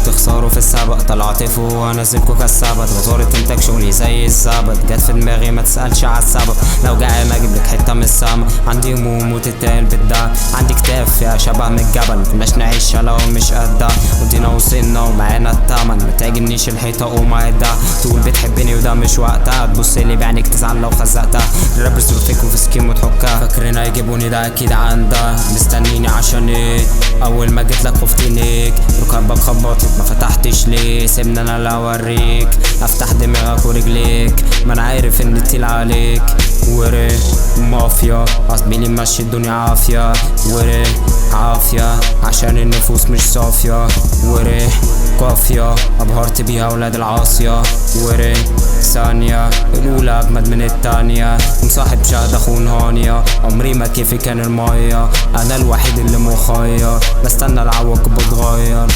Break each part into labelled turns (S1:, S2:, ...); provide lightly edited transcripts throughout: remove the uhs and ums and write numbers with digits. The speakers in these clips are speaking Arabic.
S1: تخسروا في السبق، طلعت فوق وانزلكوا كالسبت، غزورة انتاج شغلي زي الزبط، جت في دماغي ما تسألش على السبب، لو جعان اجيب لك حتة من السما، عندي هموم وتتقال بالدم، عندي كتاب فيها شبه من الجبل، مكناش نعيش لو مش قدها، ودينا وصلنا ومعانا التمن، ما تعجبنيش الحيطة قوم عدها، تقول بتحبني وده مش وقتها، تبصلي بعينك تزعل لو خزقتها، الرابرز بيفكوا في سكيم وتحكها، فاكرين هيجيبوني ده اكيد عندها، مستنيني عشان ايه؟ اول ما جيتلك خفتنيك، ركبك خبطت ما فتحتش ليه؟ سيبني انا اللي اوريك، افتح دماغك ورجليك، ما انا عارف ان تقيل عليك، وري مافيا اصبيلي ماشي الدنيا عافية، وري عافية عشان النفوس مش صافية، وري قافية ابهرت بيها ولاد العاصية، وري ثانية الأولى أجمد من التانية، مصاحب شهد أخون هانية، عمري ما كيفي كان المية، أنا الوحيد اللي مخير، بستنى العواقب بتغير.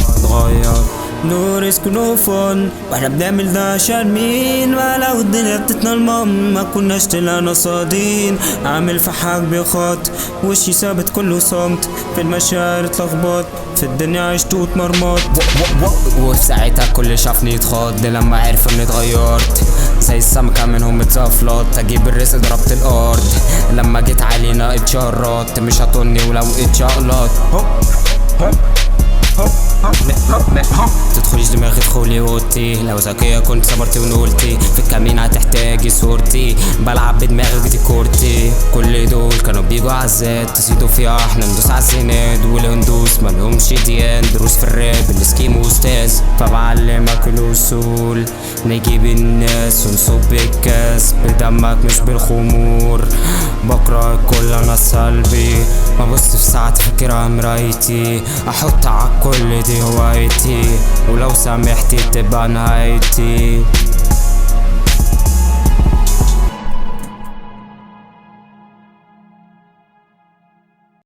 S1: نو ريسك نو فن، واحنا بنعمل ده عشان مين؟ ولو الدنيا بتتنا المام ما كناش طلعنا صادين، عامل في حاجبي خط وشي ثابت كله صمت، في المشاعر اتلخبط، في الدنيا عشت واتمرمط، وفي ساعتها كل شافني اتخض لما عرف اني اتغيرت، زي السمكة منهم اتزفلت، اجيب الرزق ضربت الارض، لما جيت علينا اتشرط، مش هطني ولو اتشقلط، تدخليش دماغي ادخلي اوضتي، لو ذكية كنت صبرتي ونقولتي، في الكمين هتحتاجي صورتي، بلعب بدماغي دي كورتي، كل دول كانوا بيجوا عالذات، تزيدوا فيها احنا ندوس عالزناد، والهندوس مالهمش ديان، دروس في الراب الاسكيم استاذ، فبعلمك الاصول، نجيب الناس ونصب الكاس بدمك مش بالخمور، بقرا الكل انا سلبي، ببص في ساعتي فاكرها مرايتي، احط عالكل دي هوايتي، ولو سامحتي تبقى نهايتي.